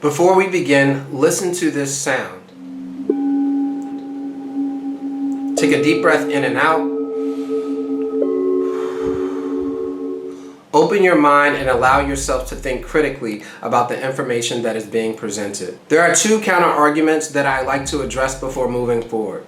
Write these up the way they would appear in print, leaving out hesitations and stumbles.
Before we begin, listen to this sound. Take a deep breath in and out. Open your mind and allow yourself to think critically about the information that is being presented. There are two counter arguments that I like to address before moving forward.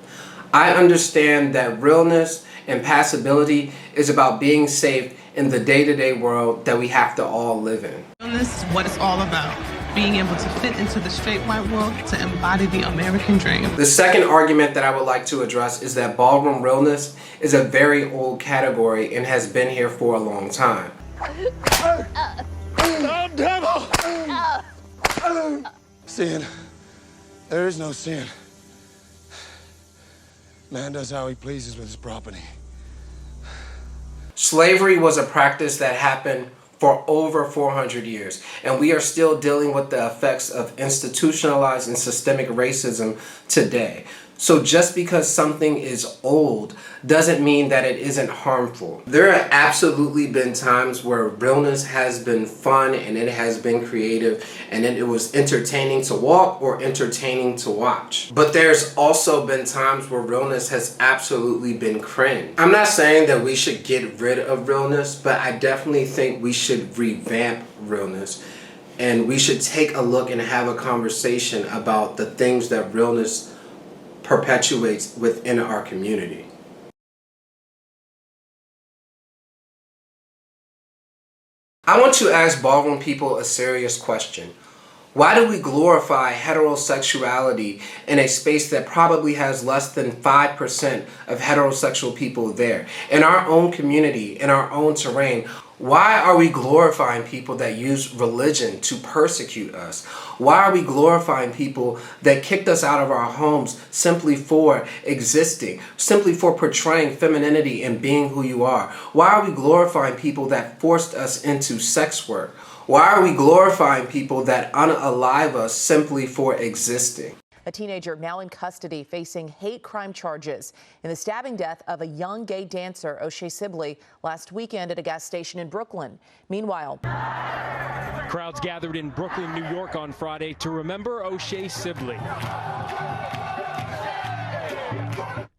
I understand that realness and passability is about being safe in the day-to-day world that we have to all live in. This is what it's all about. Being able to fit into the straight white world to embody the American dream. The second argument that I would like to address is that ballroom realness is a very old category and has been here for a long time. Oh, devil! Sin. There is no sin. Man does how he pleases with his property. Slavery was a practice that happened for over 400 years, and we are still dealing with the effects of institutionalized and systemic racism today. So just because something is old doesn't mean that it isn't harmful. There have absolutely been times where realness has been fun and it has been creative and then it was entertaining to walk or entertaining to watch. But there's also been times where realness has absolutely been cringe. I'm not saying that we should get rid of realness, but I definitely think we should revamp realness. And we should take a look and have a conversation about the things that realness perpetuates within our community. I want to ask ballroom people a serious question. Why do we glorify heterosexuality in a space that probably has less than 5% of heterosexual people there? In our own community, in our own terrain, why are we glorifying people that use religion to persecute us? Why are we glorifying people that kicked us out of our homes simply for existing, simply for portraying femininity and being who you are? Why are we glorifying people that forced us into sex work? Why are we glorifying people that unalive us simply for existing? A teenager now in custody facing hate crime charges in the stabbing death of a young gay dancer, O'Shea Sibley, last weekend at a gas station in Brooklyn. Meanwhile, crowds gathered in Brooklyn, New York on Friday to remember O'Shea Sibley.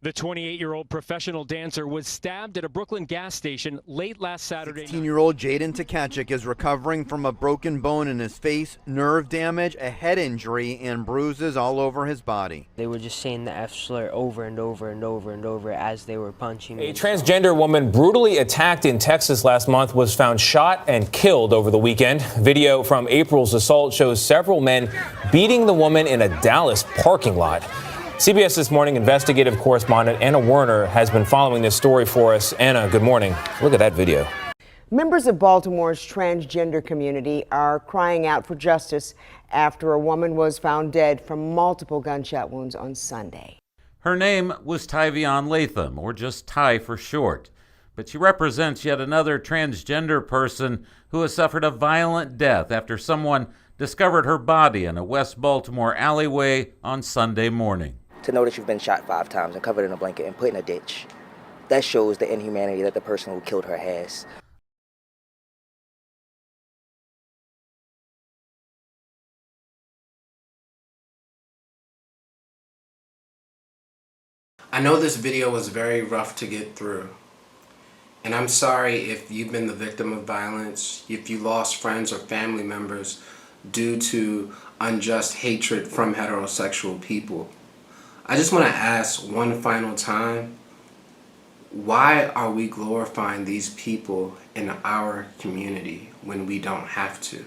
The 28-year-old professional dancer was stabbed at a Brooklyn gas station late last Saturday. 16-year-old Jaden Tkachuk is recovering from a broken bone in his face, nerve damage, a head injury, and bruises all over his body. They were just saying the F slur over and over and over and over as they were punching me. A transgender woman brutally attacked in Texas last month was found shot and killed over the weekend. Video from April's assault shows several men beating the woman in a Dallas parking lot. CBS This Morning investigative correspondent Anna Werner has been following this story for us. Anna, good morning. Look at that video. Members of Baltimore's transgender community are crying out for justice after a woman was found dead from multiple gunshot wounds on Sunday. Her name was Tyvion Latham, or just Ty for short. But she represents yet another transgender person who has suffered a violent death after someone discovered her body in a West Baltimore alleyway on Sunday morning. To know that you've been shot 5 times and covered in a blanket and put in a ditch, that shows the inhumanity that the person who killed her has. I know this video was very rough to get through. And I'm sorry if you've been the victim of violence, if you lost friends or family members due to unjust hatred from heterosexual people. I just want to ask one final time, why are we glorifying these people in our community when we don't have to?